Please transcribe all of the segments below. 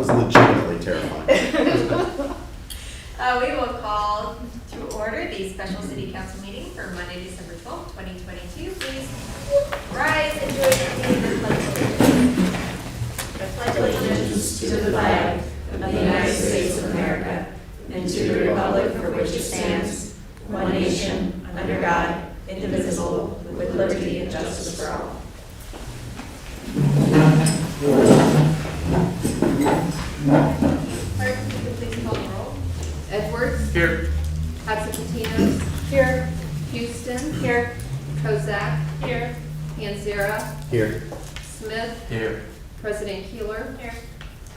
was legitimately terrifying. We will call to order the special city council meeting for Monday, December 12th, 2022. Please rise and join me in the pledge of allegiance. I pledge allegiance To the flag of the United States of America and to the republic for which it stands, one nation, under God, indivisible, with liberty and justice for all. Clerk, if you could please call the roll. Edwards. Here. Hatsaputinos. Here. Houston. Here. Kozak. Here. Panzera. Here. Smith. Here. President Keeler. Here.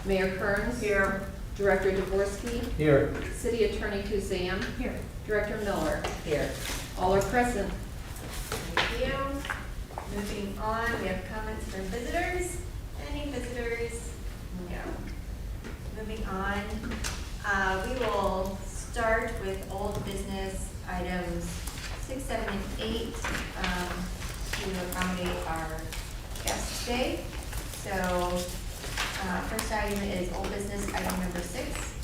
Mayor Kearns. Here. Director Dvorsky. Here. City Attorney Kuzan. Here. Director Miller. Here. All are present. Thank you. Moving on, we have comments from visitors. Any visitors? No. Moving on, we will start with old business items 6, 7, and 8 to accommodate our guests today. So, first item is old business item number 6.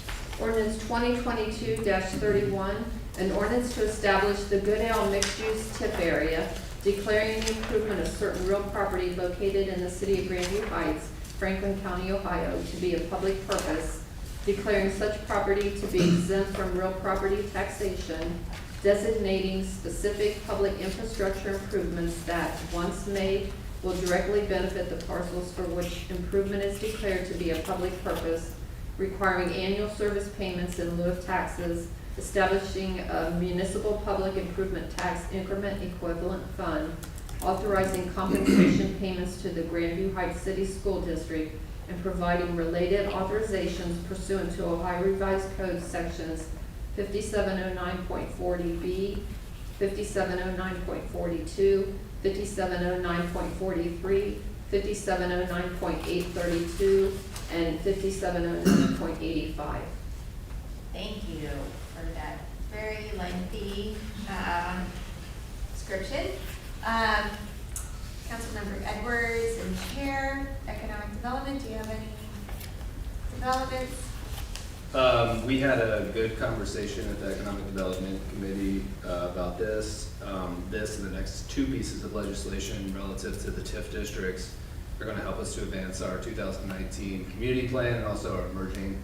Ordinance 2022-31, an ordinance to establish the Goodale mixed-use TIP area, declaring the improvement of certain real property located in the city of Grandview Heights, Franklin County, Ohio, to be a public purpose, declaring such property to be exempt from real property taxation, designating specific public infrastructure improvements that, once made, will directly benefit the parcels for which improvement is declared to be a public purpose, requiring annual service payments in lieu of taxes, establishing a municipal public improvement tax increment equivalent fund, authorizing compensation payments to the Grandview Heights City School District, and providing related authorizations pursuant to Ohio Revised Code sections 5709.40B, 5709.42, 5709.43, 5709.832, and 5709.85. Thank you for that very lengthy description. Councilmember Edwards and Chair, Economic Development, do you have any developments? We had a good conversation at the Economic Development Committee about this. This and the next two pieces of legislation relative to the TIF districts are going to help us to advance our 2019 community plan and also our emerging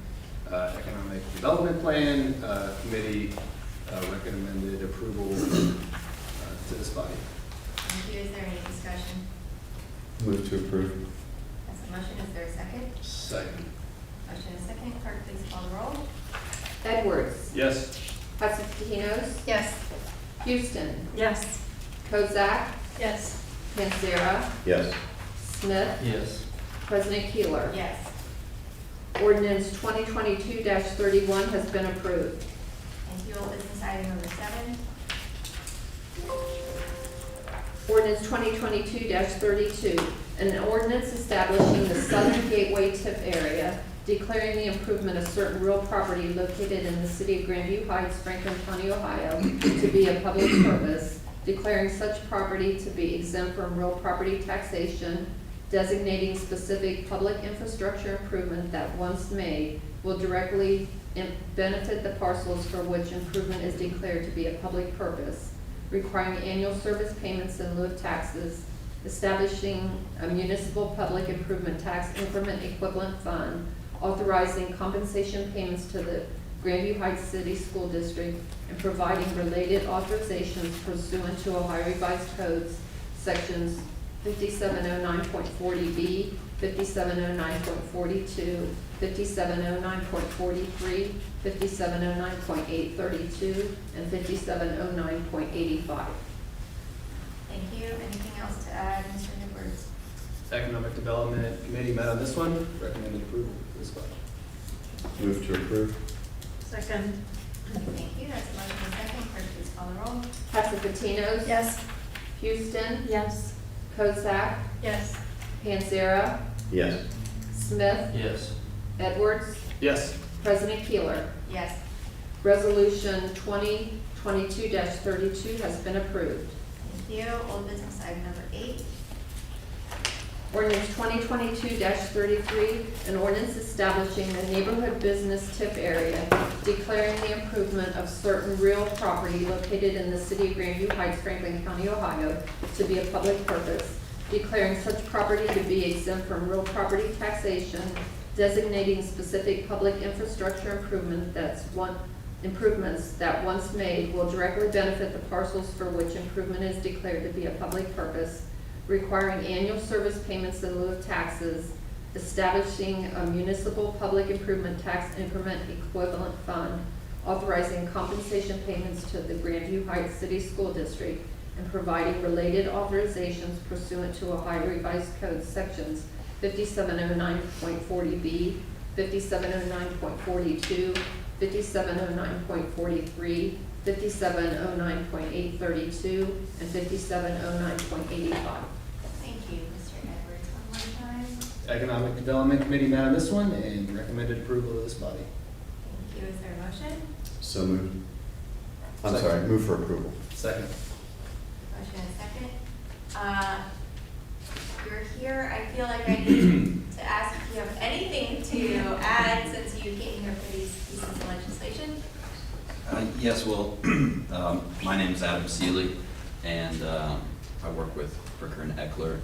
economic development plan. Committee recommended approval to this body. Thank you. Is there any discussion? Move to approve. That's a motion. Is there a second? Second. Motion and a second. Clerk, please call the roll. Edwards. Yes. Hatsaputinos. Yes. Houston. Yes. Kozak. Yes. Panzera. Yes. Smith. Yes. President Keeler. Yes. Ordinance 2022-31 has been approved. Thank you. Old business item number 7. Ordinance 2022-32, an ordinance establishing the Southern Gateway TIP area, declaring the improvement of certain real property located in the city of Grandview Heights, Franklin County, Ohio, to be a public purpose, declaring such property to be exempt from real property taxation, designating specific public infrastructure improvement that, once made, will directly benefit the parcels for which improvement is declared to be a public purpose, requiring annual service payments in lieu of taxes, establishing a municipal public improvement tax increment equivalent fund, authorizing compensation payments to the Grandview Heights City School District, and providing related authorizations pursuant to Ohio Revised Codes, sections 5709.40B, 5709.42, 5709.43, 5709.832, and 5709.85. Thank you. Anything else to add, Mr. Edwards? Economic Development Committee met on this one, recommended approval for this body. Move to approve. Second. Thank you. That's a motion and a second. Clerk, please call the roll. Hatsaputinos. Yes. Houston. Yes. Kozak. Yes. Panzera. Yes. Smith. Yes. Edwards. Yes. President Keeler. Yes. Resolution 2022-32 has been approved. Thank you. Old business item number 8. Ordinance 2022-33, an ordinance establishing the neighborhood business TIF area, declaring the improvement of certain real property located in the city of Grandview Heights, Franklin County, Ohio, to be a public purpose, declaring such property to be exempt from real property taxation, designating specific public infrastructure improvements that once made will directly benefit the parcels for which improvement is declared to be a public purpose, requiring annual service payments in lieu of taxes, establishing a municipal public improvement tax increment equivalent fund, authorizing compensation payments to the Grandview Heights City School District, and providing related authorizations pursuant to Ohio Revised Code sections 5709.40B, 5709.42, 5709.43, 5709.832, and 5709.85. Thank you, Mr. Edwards. One more time. Economic Development Committee met on this one and recommended approval of this body. Thank you. Is there a motion? So moved. I'm Second. sorry, move for approval. Second. Motion and second. You're here. I feel like I need to ask if you have anything to add since you came here for these pieces of legislation. Yes, well, my name is Adam Seeley, and I work with Bricker and Eckler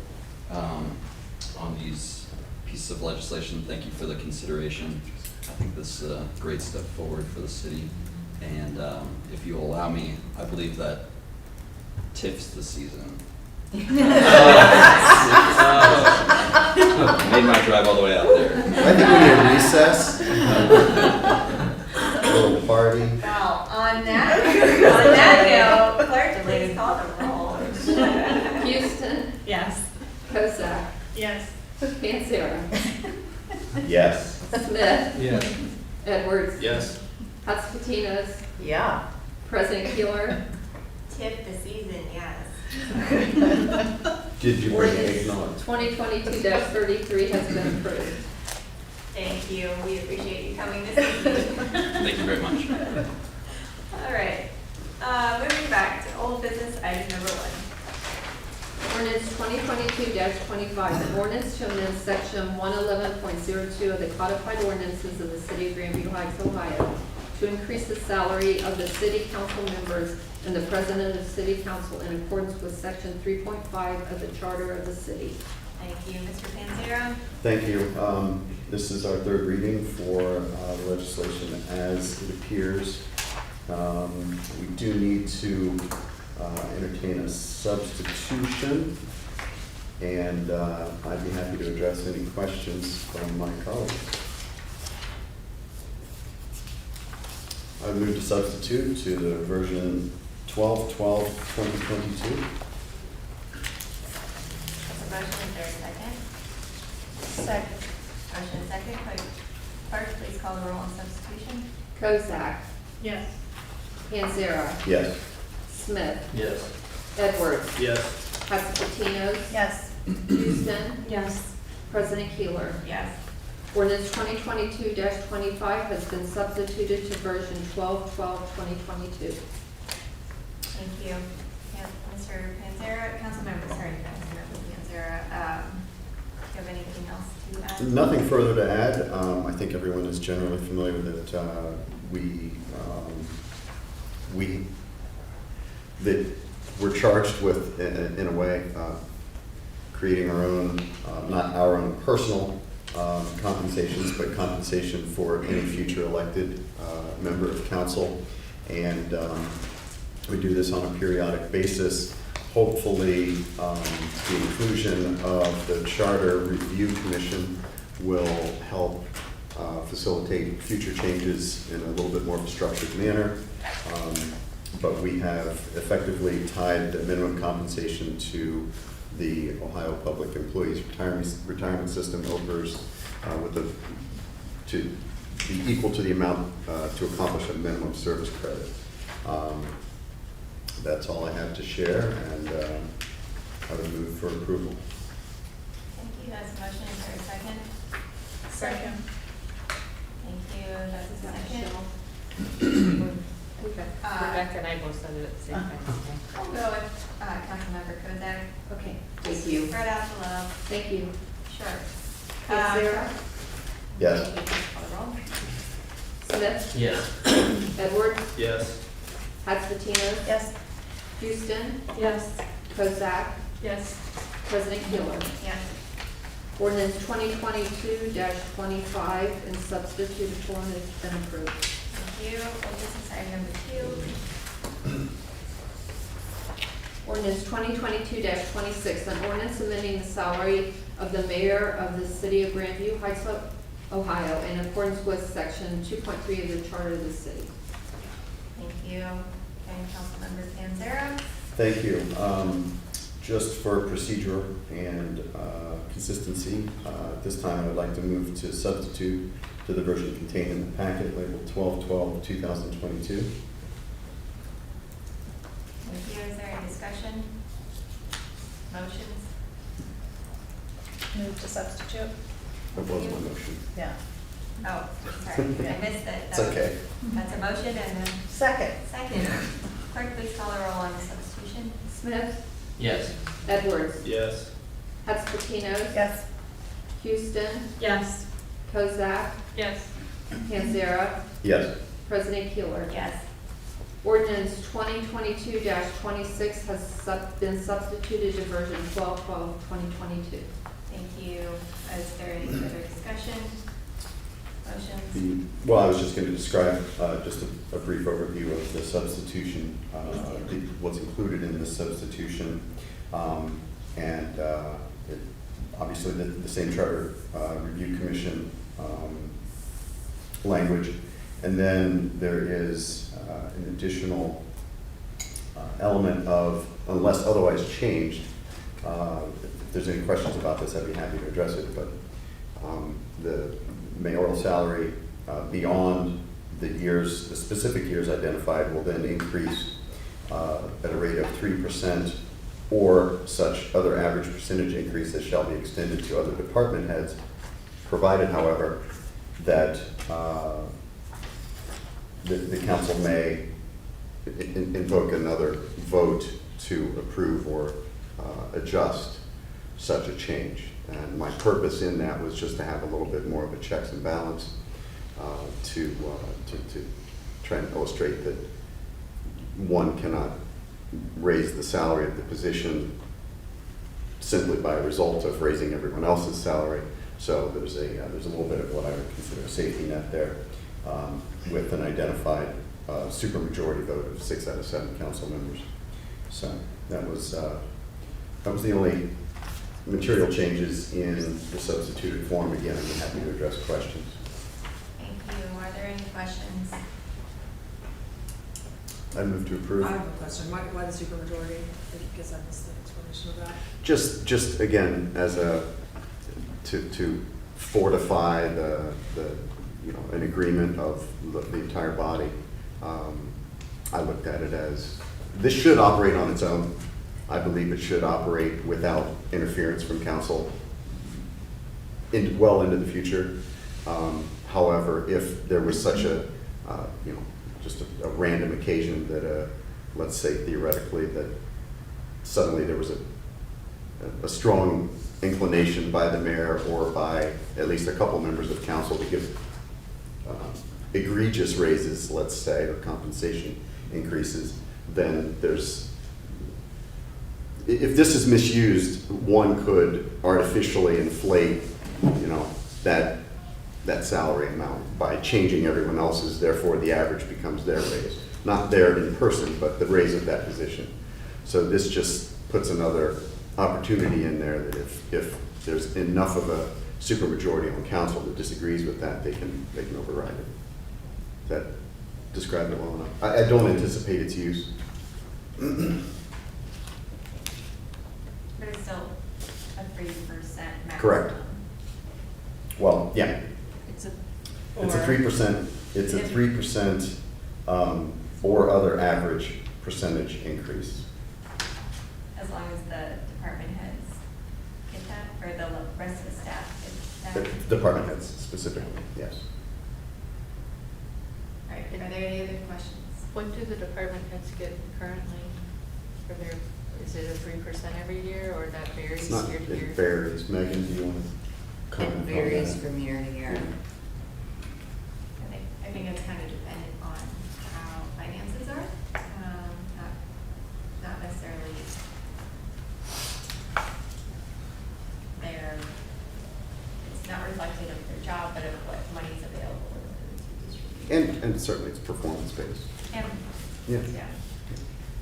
on these pieces of legislation. Thank you for the consideration. I think this is a great step forward for the city, and if you allow me, I believe that TIF's the season. Made my drive all the way out there. I think we need a recess. A little party. Well, on that note, clerk, please call the roll. Houston, Yes. Kozak, Yes. Panzera, Yes. Smith, Yes. Edwards, Yes. Hatsapatinos, Yeah. President Keeler. Tip the season, yes. Did you bring Ordinance eggnog? 2022-33 has been approved. Thank you. We appreciate you coming this evening. Thank you very much. All right. Moving back to old business item number 1. Ordinance 2022-25, an ordinance to amend section 111.02 of the codified ordinances of the city of Grandview Heights, Ohio, to increase the salary of the city council members and the president of city council in accordance with section 3.5 of the charter of the city. Thank you, Mr. Panzera. Thank you. This is our third reading for the legislation as it appears. We do need to entertain a substitution, and I'd be happy to address any questions from my colleagues. I move to substitute to the version 12/12/2022. There's a motion. Is there a second? Second. Motion and second. Clerk, please call the roll on substitution. Kozak, Yes. Panzera, Yes. Smith, Yes. Edwards, Yes. Hatsapatinos, Yes. Houston, Yes. President Keeler. Yes. Ordinance 2022-25 has been substituted to version 12/12/2022. Thank you. Yeah, Mr. Panzera, Councilmember Panzera, do you have anything else to add? Nothing further to add. I think everyone is generally familiar that that we're charged with, in a way, creating our own, not our own personal compensations, but compensation for any future elected member of council. And we do this on a periodic basis. Hopefully, the inclusion of the Charter Review Commission will help facilitate future changes in a little bit more of a structured manner. But we have effectively tied the minimum compensation to the Ohio Public Employees Retirement System, OPERS, to be equal to the amount to accomplish a minimum service credit. That's all I have to share, and I would move for approval. Thank you. That's a motion. Is there a second? Second. Thank you. That's a second. Okay. Rebecca and I both said it at the same time. We'll go with Councilmember Kozak. Okay, thank you. Spread out the love. Thank you. Sure. Sarah? Yes. Thank you. Call the roll. Smith? Yes. Edwards? Yes. Hatsvatinos? Yes. Houston? Yes. Kozak? Yes. President Keeler? Yes. Ordinance 2022-25 in substituted form has been approved. Thank you. Old business item number 2. Ordinance 2022-26, an ordinance amending the salary of the mayor of the city of Grandview Heights, Ohio, in accordance with section 2.3 of the charter of the city. Thank you. Okay, Councilmember Panzera. Thank you. Just for procedure and consistency, this time I would like to move to substitute to the version contained in the packet labeled 12/12/2022. Thank you. Is there any discussion? Motions? Move to substitute? That was my motion. Yeah. Oh, sorry, I missed it. It's okay. That's a motion and a Second. second. Clerk, please call the roll on the substitution. Smith? Yes. Edwards? Yes. Hatsvatinos? Yes. Houston? Yes. Kozak? Yes. Panzera? Yes. President Keeler? Yes. Ordinance 2022-26 has been substituted to version 12/12/2022. Thank you. Is there any further discussion? Motions? Well, I was just going to describe just a brief overview of the substitution, what's included in this substitution. And obviously the same Charter Review Commission language. And then there is an additional element of, unless otherwise changed, if there's any questions about this, I'd be happy to address it, but the mayoral salary beyond the years, the specific years identified, will then increase at a rate of 3% or such other average percentage increase that shall be extended to other department heads, provided, however, that the council may invoke another vote to approve or adjust such a change. And my purpose in that was just to have a little bit more of a checks and balance to try and illustrate that one cannot raise the salary of the position simply by a result of raising everyone else's salary. So there's a little bit of what I would consider a safety net there, with an identified supermajority vote of 6 out of 7 council members. So that was the only material changes in the substituted form. Again, I'm happy to address questions. Thank you. Are there any questions? I move to approve. I have a question. Why the supermajority? I guess I missed the explanation of that. Just again, as to fortify the an agreement of the entire body. I looked at it as this should operate on its own. I believe it should operate without interference from council well into the future. However, if there was such just a random occasion that, let's say theoretically, that suddenly there was a strong inclination by the mayor or by at least a couple members of council to give egregious raises, let's say, or compensation increases, then if this is misused, one could artificially inflate, that salary amount by changing everyone else's, therefore the average becomes their raise. Not there in person, but the raise of that position. So this just puts another opportunity in there that if there's enough of a supermajority on council that disagrees with that, they can override it. That described it well enough. I don't anticipate its use. But it's still a 3% maximum. Correct. Well, yeah, It's a 3%. It's a 3% or other average percentage increase. As long as the department heads get that, or the rest of the staff get that. The department heads specifically, yes. All right, are there any other questions? What do the department heads get currently for their, is it a 3% every year, or that varies It's not, year to year? it varies. Megan, do you want to It comment on that? varies from year to year. I think it's kind of dependent on how finances are, not necessarily it's not reflective of their job, but of what money's available to distribute. And certainly it's performance-based. And, Yeah.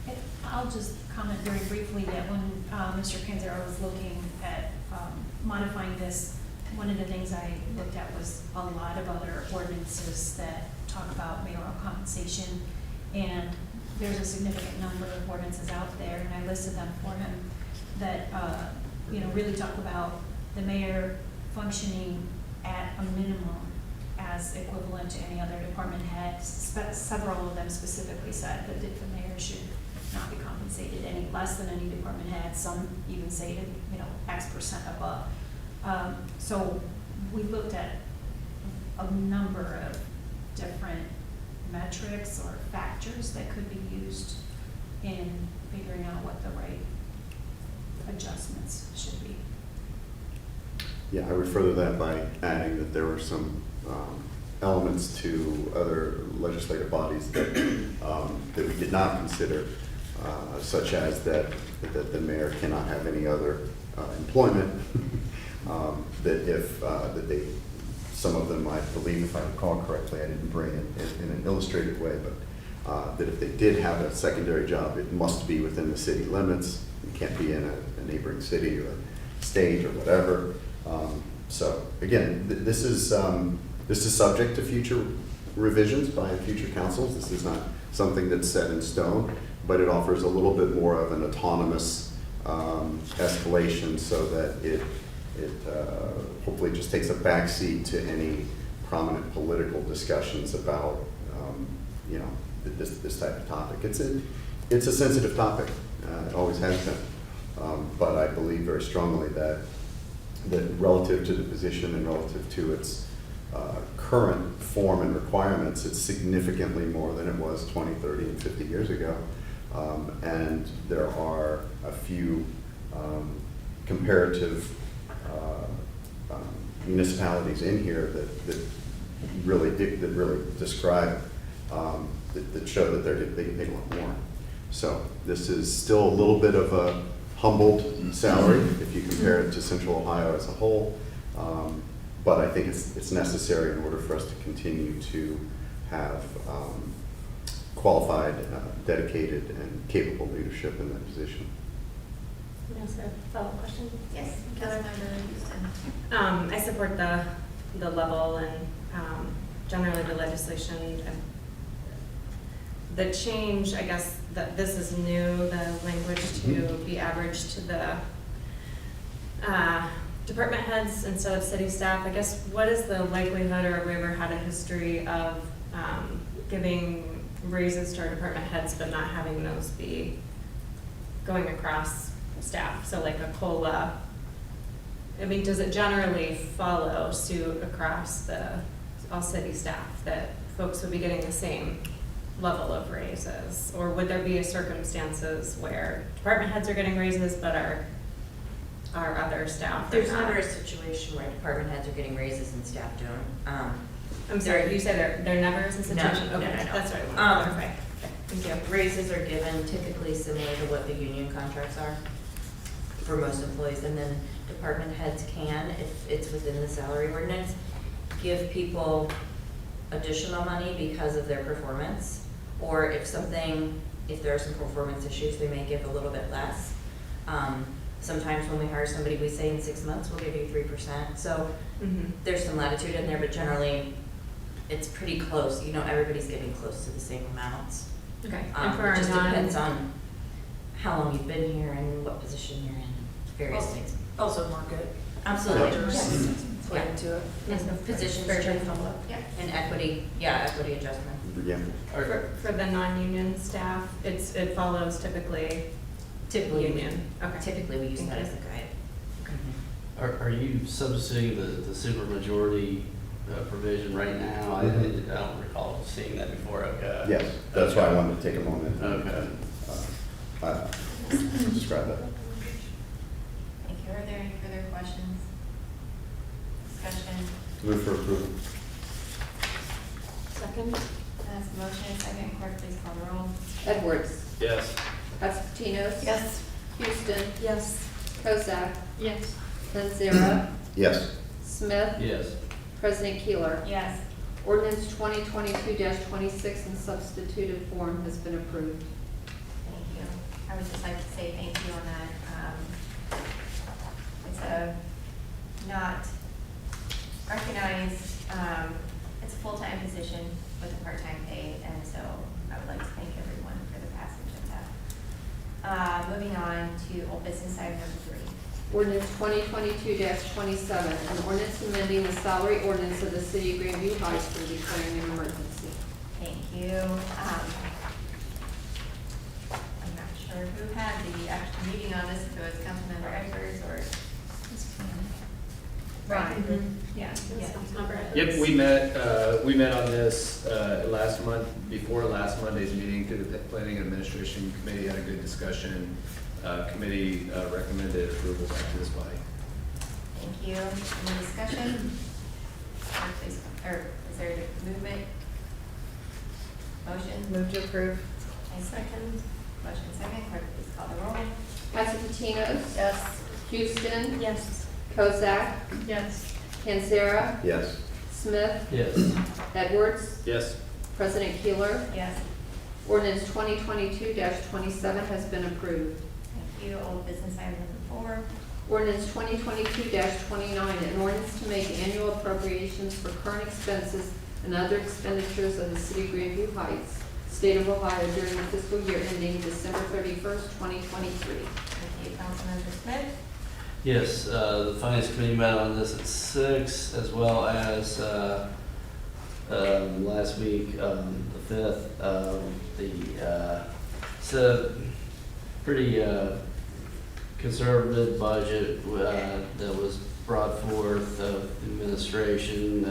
And I'll just comment very briefly that when Mr. Panzera was looking at modifying this, one of the things I looked at was a lot of other ordinances that talk about mayoral compensation. And there's a significant number of ordinances out there, and I listed them for him, that, really talk about the mayor functioning at a minimum as equivalent to any other department head. Several of them specifically said that the mayor should not be compensated any less than any department head. Some even say to, X% above. So we looked at a number of different metrics or factors that could be used in figuring out what the right adjustments should be. Yeah, I would further that by adding that there were some elements to other legislative bodies that that we did not consider, such as that the mayor cannot have any other employment. That if that they, some of them, I believe, if I recall correctly, I didn't bring it in an illustrated way, but that if they did have a secondary job, it must be within the city limits. It can't be in a neighboring city or state or whatever. So again, this is subject to future revisions by future councils. This is not something that's set in stone, but it offers a little bit more of an autonomous escalation so that it hopefully just takes a backseat to any prominent political discussions about this type of topic. It's a sensitive topic. It always has been, but I believe very strongly that relative to the position and relative to its current form and requirements, it's significantly more than it was 20, 30, and 50 years ago. And there are a few comparative municipalities in here that really describe that show that they want more. So this is still a little bit of a humbled salary if you compare it to Central Ohio as a whole, but I think it's necessary in order for us to continue to have qualified, dedicated, and capable leadership in that position. Follow-up question? Yes, Councilmember Houston. I support the level and generally the legislation. The change, I guess, that this is new, the language to be averaged to the department heads instead of city staff. I guess, what is the likelihood, or have we ever had a history of giving raises to our department heads but not having those be going across staff? So like a COLA, does it generally follow suit across all city staff, that folks would be getting the same level of raises? Or would there be circumstances where department heads are getting raises but our other staff are There's not? never a situation where department heads are getting raises and staff don't. I'm sorry, you said there never is a situation? No, Okay, no. that's what I wanted to clarify. Okay, thank you. Raises are given typically similar to what the union contracts are for most employees, and then department heads can, if it's within the salary ordinance, give people additional money because of their performance, or if there are some performance issues, they may give a little bit less. Sometimes when we hire somebody, we say in 6 months, we'll give you 3%. So there's some latitude in there, but generally it's pretty close. Everybody's getting close to the same amounts. Okay, and for our It just depends on how long you've been here and what position you're in, various things. Also market. Absolutely. Factors Yes. play Yeah. into it. And positions Very change. good follow-up. Yeah. And equity adjustment. Yeah. For the non-union staff, it follows typically union. Okay. Typically, we use Thank that you. as a guide. Are you substituting the supermajority provision right now. I don't recall seeing that before, okay. Yes, that's why I wanted to take a moment and, Okay. describe that. Thank you. Are there any further questions? Discussion? Move for approval. Second? That's a motion, second. Clerk, please call the roll. Edwards, Yes. Constantinos. Yes. Houston, Yes. Kozak, Yes. Panzera, Yes. Smith, Yes. President Keeler. Yes. Ordinance 2022-26 in substituted form has been approved. Thank you. I would just like to say thank you on that. It's a not recognized, it's a full-time position with a part-time pay, and so I would like to thank everyone for the passage of that. Moving on to old business item number 3. Ordinance 2022-27, an ordinance amending the salary ordinance of the city of Grandview Heights for declaring an emergency. Thank you. I'm not sure who had the actual meeting on this, if it was Councilmember Edwards or. Right. Yeah. Yeah. Yep, we met on this, last month, before last Monday's meeting, through the Planning and Administration Committee, had a good discussion. Committee, recommended approval back to this body. Thank you. Any discussion? Or please, or is there movement? Motion? Move to approve. I second. Motion second. Clerk, please call the roll. Constantinos. Yes. Houston. Yes. Kozak. Yes. Panzera. Yes. Smith. Yes. Edwards. Yes. President Keeler. Yes. Ordinance 2022-27 has been approved. Thank you. Old business item number 4. Ordinance 2022-29, an ordinance to make annual appropriations for current expenses and other expenditures of the city of Grandview Heights, state of Ohio during the fiscal year ending December 31st, 2023. Thank you. Councilmember Smith? Yes, the Finance Committee met on this at 6, as well as last week, the 5th. It's a pretty conservative budget that was brought forth of the administration,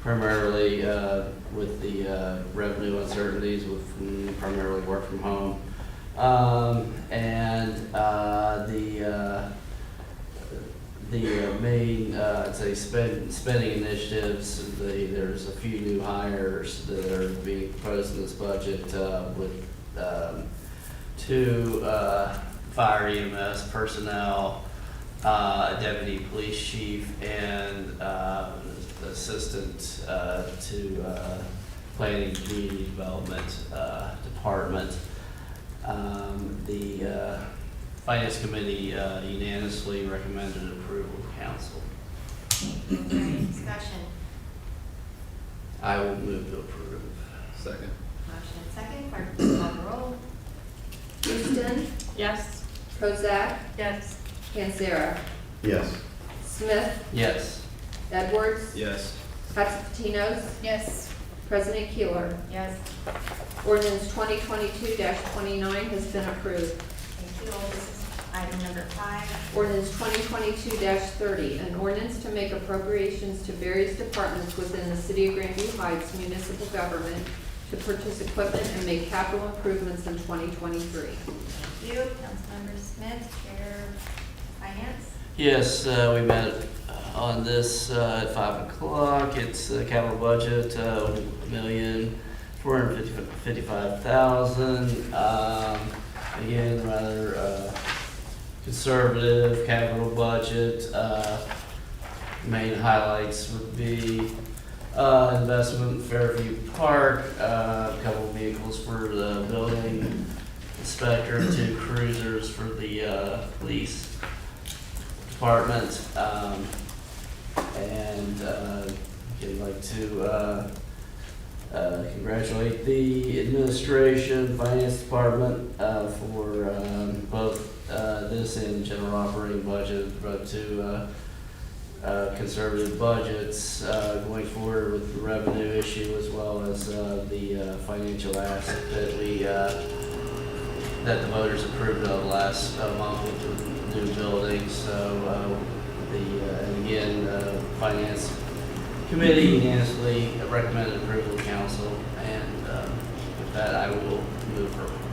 primarily with the revenue uncertainties with primarily work from home. The main, I'd say, spending initiatives, there's a few new hires that are being proposed in this budget with 2 fire EMS personnel, a deputy police chief, and assistant to planning and community development department. The Finance Committee unanimously recommended approval of council. Thank you. Is there any discussion? I will move to approve. Second. Motion second. Clerk, please call the roll. Houston. Yes. Kozak. Yes. Panzera. Yes. Smith. Yes. Edwards. Yes. Constantinos. Yes. President Keeler. Yes. Ordinance 2022-29 has been approved. Thank you. Old business item number 5. Ordinance 2022-30, an ordinance to make appropriations to various departments within the city of Grandview Heights municipal government to purchase equipment and make capital improvements in 2023. Thank you. Councilmember Smith, Chair of Finance. Yes, we met on this at 5 o'clock. It's the capital budget, $1,455,000. Again, rather conservative capital budget. Main highlights would be investment in Fairview Park, a couple of vehicles for the building inspector, 2 cruisers for the police department, and I'd like to congratulate the administration, finance department for both this and general operating budget, brought to conservative budgets going forward with the revenue issue, as well as the financial asset that we that the voters approved of last month with the new buildings. So and again, finance committee unanimously recommended approval of council, and with that, I will move for approval.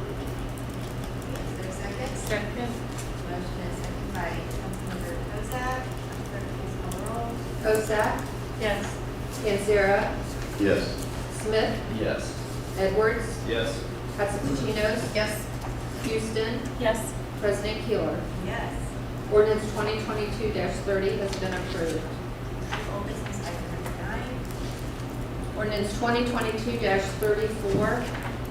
Is there a second? Second. Motion is second by Councilmember Kozak. Clerk, please call the roll. Kozak, Yes. Panzera, Yes. Smith, Yes. Edwards, Yes. Katsistinos, Yes. Houston, Yes. President Keeler. Yes. Ordinance 2022-30 has been approved. Old business item number 9. Ordinance 2022-34,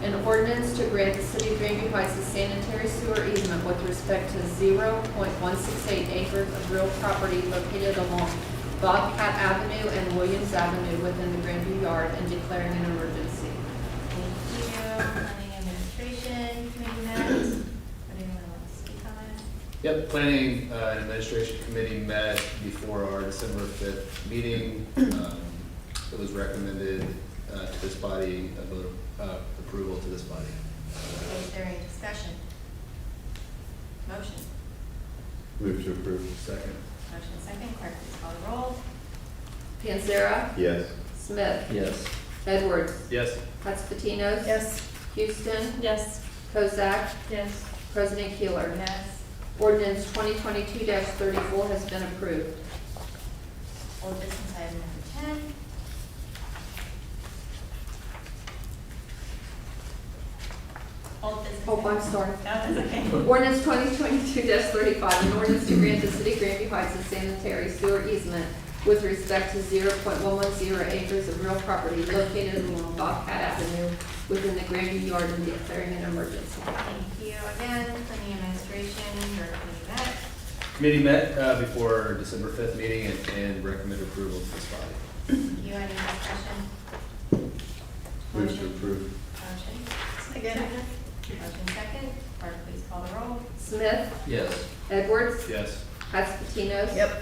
an ordinance to grant the city of Grandview Heights a sanitary sewer easement with respect to 0.168 acres of real property located along Bobcat Avenue and Williams Avenue within the Grandview Yard and declaring an emergency. Thank you. Planning Administration Committee met. Anyone want to speak on it? Yep, Planning and Administration Committee met before our December 5th meeting. It was recommended to this body, a vote of approval to this body. Is there any discussion? Motion. Move to approve. Second. Motion second. Clerk, please call the roll. Panzera, Yes. Smith, Yes. Edwards, Yes. Katsistinos, Yes. Houston, Yes. Kozak, Yes. President Keeler. Yes. Ordinance 2022-34 has been approved. Old business item number 10. Old business. Oh, I'm sorry. No, that's okay. Ordinance 2022-35, an ordinance to grant the city of Grandview Heights a sanitary sewer easement with respect to 0.110 acres of real property located along Bobcat Avenue within the Grandview Yard and declaring an emergency. Thank you again. Planning Administration, your committee met. Committee met before our December 5th meeting and recommended approval to this body. Thank you. Any discussion? Move to approve. Motion. Second. Motion second. Clerk, please call the roll. Smith, Yes. Edwards, Yes. Katsistinos. Yep.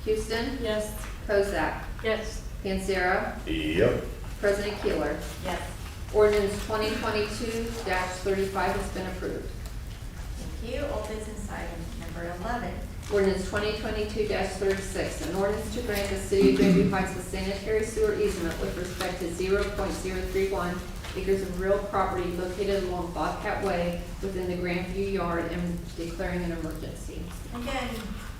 Houston, Yes. Kozak, Yes. Panzera, Yep. President Keeler. Yes. Ordinance 2022-35 has been approved. Thank you. Old business item number 11. Ordinance 2022-36, an ordinance to grant the city of Grandview Heights a sanitary sewer easement with respect to 0.031 acres of real property located along Bobcat Way within the Grandview Yard and declaring an emergency. Again,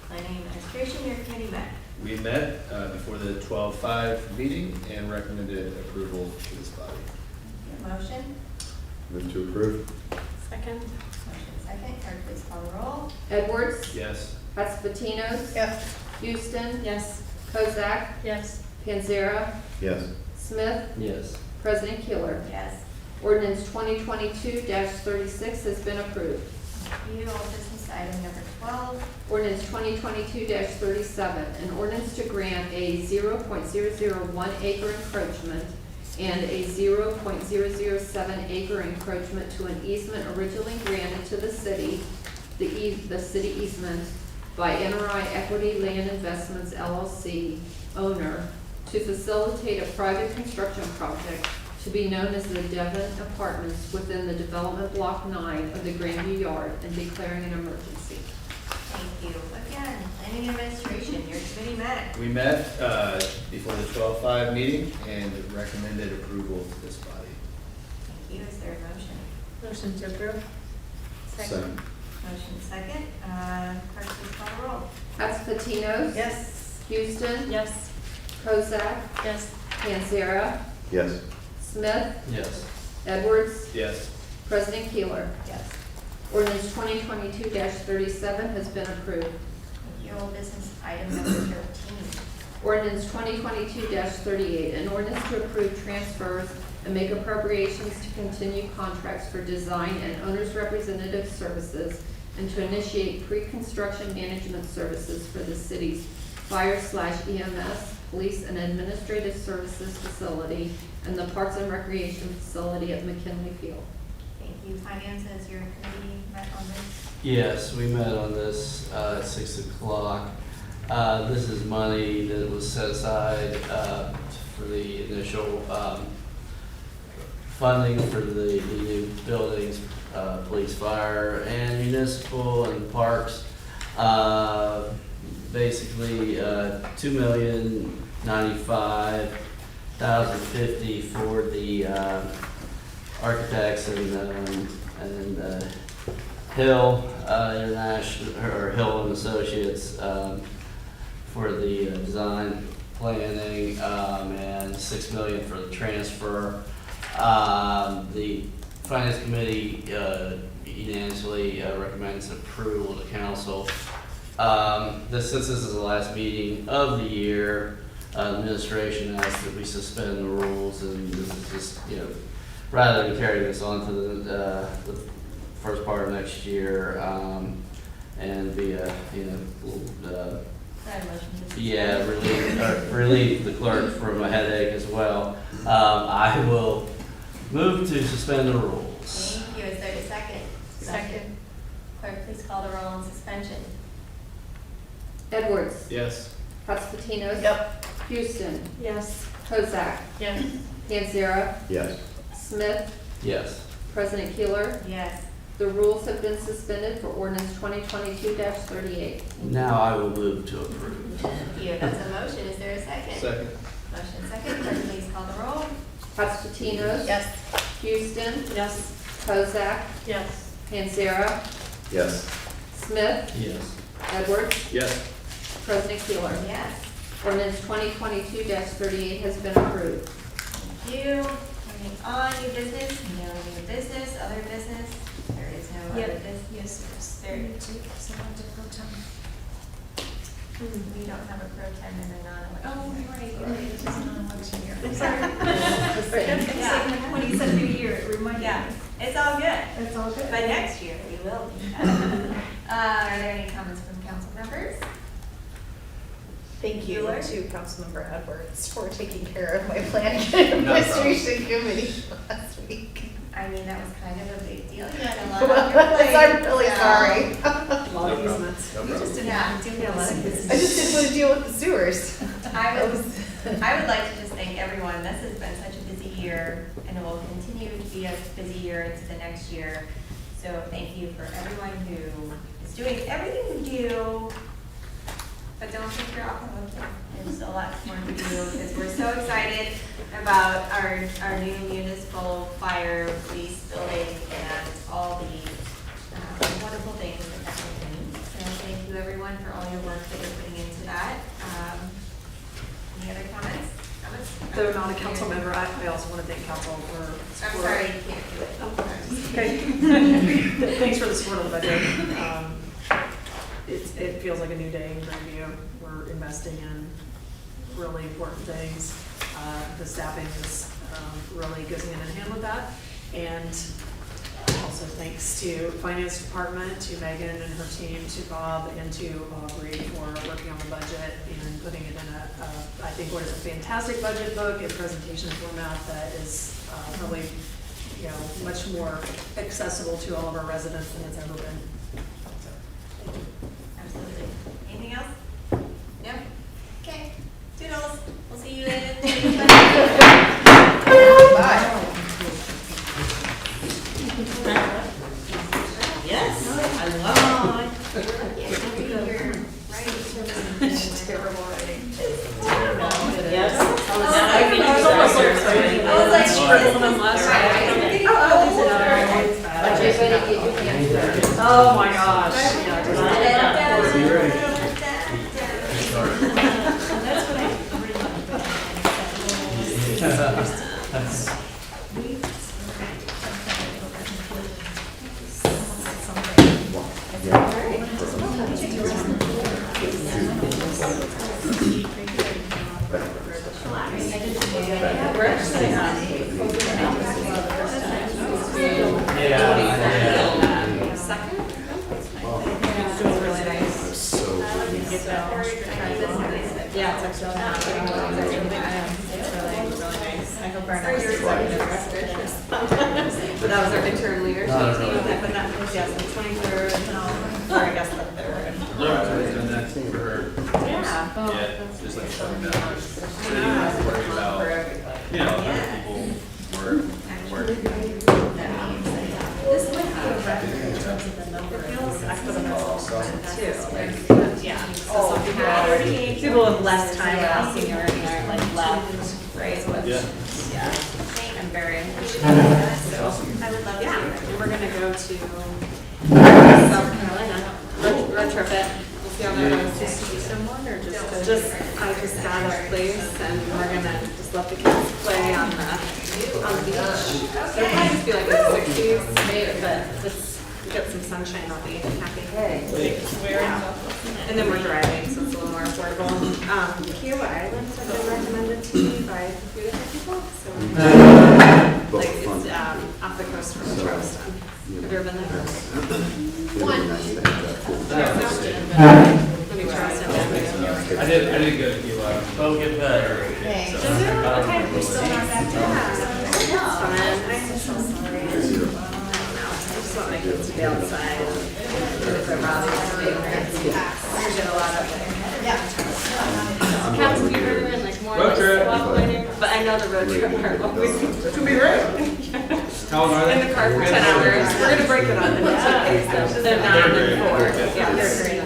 Planning Administration, your committee met. We met before the 12-5 meeting and recommended approval to this body. Motion. Move to approve. Second. Motion second. Clerk, please call the roll. Edwards, Yes. Katsistinos. Yep. Houston, Yes. Kozak, Yes. Panzera, Yes. Smith, Yes. President Keeler. Yes. Ordinance 2022-36 has been approved. Thank you. Old business item number 12. Ordinance 2022-37, an ordinance to grant a 0.001 acre encroachment and a 0.007 acre encroachment to an easement originally granted to the city, the city easement by NRI Equity Land Investments LLC owner to facilitate a private construction project to be known as the Devon Apartments within the Development Block 9 of the Grandview Yard and declaring an emergency. Thank you. Again, Planning Administration, your committee met. We met before the 12-5 meeting and recommended approval to this body. Thank you. Is there a motion? Motion to approve? Second. Motion second. Clerk, please call the roll. Katsistinos. Yes. Houston. Yes. Kozak. Yes. Panzera. Yes. Smith. Yes. Edwards. Yes. President Keeler. Yes. Ordinance 2022-37 has been approved. Thank you. Old business item number 13. Ordinance 2022-38, an ordinance to approve transfers and make appropriations to continue contracts for design and owner's representative services and to initiate pre-construction management services for the city's fire/EMS, police and administrative services facility, and the Parks and Recreation facility at McKinley Field. Thank you. Finances, your committee met on this. Yes, we met on this at 6 o'clock. This is money that was set aside for the initial funding for the new buildings, police, fire, and municipal and parks. basically, $2,095,050 for the, architects and Hill, International, or Hill and Associates, for the design planning, and $6 million for the transfer. The Finance Committee unanimously recommends approval to council. Since this is the last meeting of the year, administration asks that we suspend the rules, and this is just, rather than carry this on to the first part of next year, and be a, relieve the clerk from a headache as well. I will move to suspend the rules. Thank you. Is there a second? Second. Clerk, please call the roll on suspension. Edwards. Yes. Hotspitinos. Yep. Houston. Yes. Kozak. Yes. Panzera. Yes. Smith. Yes. President Keeler. Yes. The rules have been suspended for ordinance 2022-38. Now I will move to approve. Thank you. That's a motion. Is there a second? Second. Motion second. Clerk, please call the roll. Hotspitinos. Yes. Houston. Yes. Kozak. Yes. Panzera. Yes. Smith. Yes. Edwards. Yes. President Keeler. Yes. Ordinance 2022-38 has been approved. Thank you. Moving on, new business, no new business, other business. There is no other business. Yes, There, there is someone to pro tem. we don't have a pro tem and a non-election. Oh, right, it's just an election year. I'm sorry. Yeah, when you said new year, it reminded me. Yeah, it's all good. It's all good. But next year, we will be. Are there any comments from council members? Thank you Bueller? to Councilmember Edwards for taking care of my planning and No problem. administration committee last week. I mean, that was kind of a big deal. You had a lot on your plate. I'm really so- sorry. No problem. No problem. Yeah. I just didn't want to deal with the sewers. I would like to just thank everyone. This has been such a busy year, and it will continue to be a busy year into the next year. So thank you for everyone who is doing everything we do, but don't think you're off the hook. There's a lot more to do, because we're so excited about our new municipal fire police building and all the wonderful things that that will bring. So thank you, everyone, for all your work that you're putting into that. Any other comments? Though not a council member, I also want to thank council for I'm support. sorry, you can't do it. Okay. Thanks for the support on the budget. It feels like a new day in Grandview. We're investing in really important things. The staffing is really goes hand in hand with that. And also thanks to Finance Department, to Megan and her team, to Bob and to Aubrey for working on the budget and putting it in I think what is a fantastic budget book and presentation format that is really, much more accessible to all of our residents than it's ever been. So, thank you. Absolutely. Anything else? No? Okay. Toodles. We'll see you in. Yes, I love Terrible writing. Yes. Oh my gosh. Yeah, it's actually really nice. I hope our next executive. But that was our interim leadership team that put that in place, yes, the 23rd, or I guess the 3rd. For her. Yeah. Yeah, just like shutting down. Really worried about, other people work. This would be a record in terms of the number. It feels, I put on myself too. Yeah, so some people with less time around seniority are like left, right, which, yeah, I'm very appreciative of that, so. I would love to Yeah, hear it. and we're gonna go to South Carolina, road trip it, we'll see how that goes. Just see someone or just? to- I just got a place and we're gonna just let the kids play on the beach. It'll probably just be like in the 60s, maybe, but just get some sunshine, I'll be happy. Yeah. And then we're driving, so it's a little more affordable. Kiowa Islands have been recommended to me by a few different people, so. Both Like, fun. it's, off the coast from Charleston. Have you ever been there? It would be nice to have that full. Let me try some. I did go to Key West. Go get better. Okay, we're still not back to that. It's fun. I'm so sorry. I just want my kids to be outside. If their bodies are being there. I get a lot of cats and beaver and like more Road like trip. swap later. But I know the road trip part always to be right. How old are they? In the car for 10 hours. We're gonna break it up into 2 days though. They're 9 and 4. Yeah, they're great.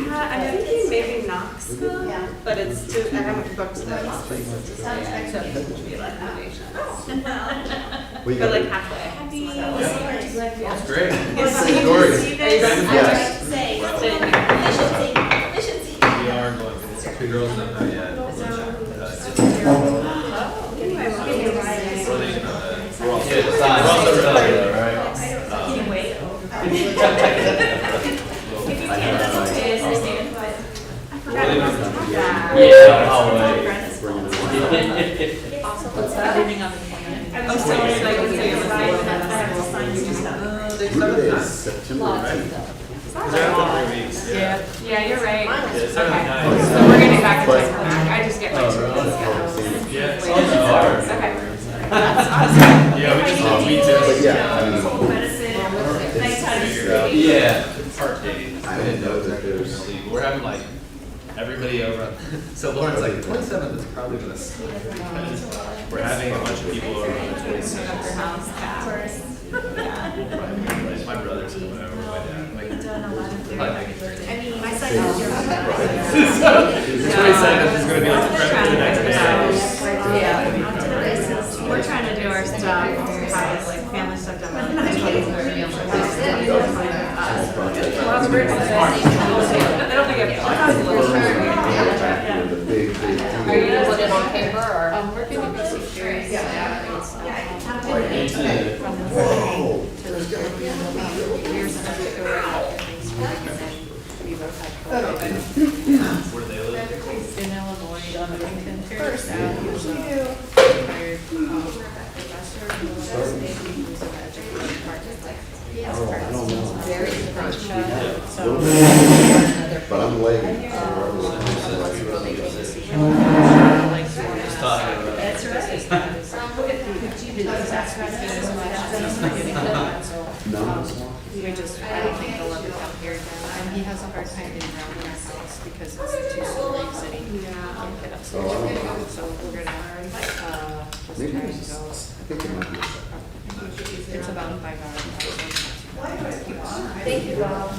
I think maybe Knoxville, but it's too, I haven't booked the office to say I took the recommendation. We But got like it. halfway. That's great. Yes. Stories. Are you guys? Yes. Say, Thank you. efficiency. We are going, two girls don't know yet. We're all Yeah, it's not, it's not, right? I have Yeah, I'll wait. What's that? I'm so excited to see you. Monday is September 9th. Yeah, you're right. Okay, so we're gonna get back to this. I just get my two kids Yeah. Okay. Yeah, we just, But yeah, I mean, Yeah. Park dating. I didn't know that there's, We're having like everybody over. So Lauren's like, the 27th is probably gonna suck because we're having a bunch of people over on the 26th. My brother's coming over, my dad, like. My son is your The 27th is gonna be like the prep for the next day. Yeah. We're trying to do our stuff, have like family stuff done. Well, it's great. I don't think I've. the big, big deal. Are you gonna put it on paper or? We're gonna be securing that. It's, Whoa. to the years and things we both had COVID. Where do they live? In Illinois, Huntington, first out, he was a retired professor who was maybe was an education department. Oh, I don't know. Very surprised. So. But I'm late. That's right. No. We just, I don't think they'll ever come here again, and he has a hard time getting around in our house because it's too scenic city. Get upstairs, so we're gonna, just Maybe try and it's, go. I think it might be. It's about 5 hours. Thank you, Bob.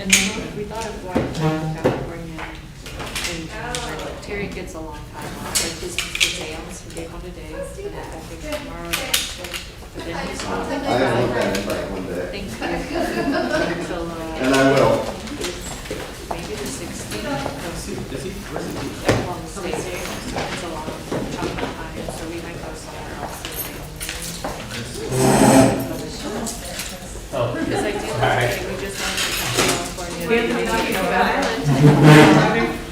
And then we thought of going to California and Terry gets a long time off, like his exams, he gave one today, and I think tomorrow. But then he's I have looked at it like one day. Thank you. Until, And I will. maybe the 16th. Is he, where's he? Long stay there, so it's a long chunk of time, so we might go somewhere else. Oh. Because I do, we just went to California. We have to be lucky to go back.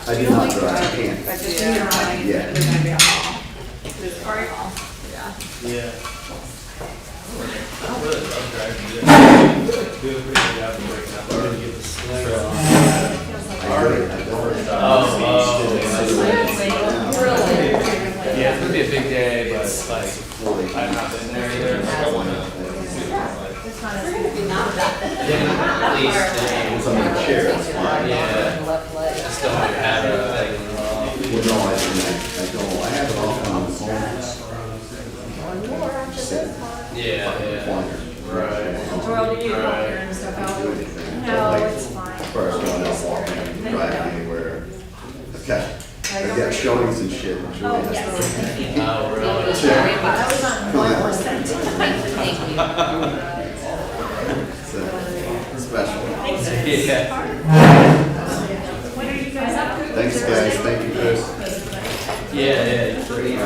I do not drive, I can't. Yeah. Yeah. I don't really love driving. Do a pretty good job of breaking up. I already get the trail on. I don't. Yeah, it's gonna be a big day, but like, I've not been there either. So I wanna. At least, It's on the chair. yeah. Still have your hat up. Well, no, I don't. I have it all on the phone. Just sit. Yeah, yeah. Recliner. Right. Well, you Right. and stuff out. No, like, it's fine. as far as going out walking, driving anywhere. Okay. I got showings and shit. and Julie Oh, has to- yes. Oh, really? That was on 1%. Thank you. It's special. What are you guys up to? Thanks, guys. Thank you, Chris. Yeah, yeah, it's great.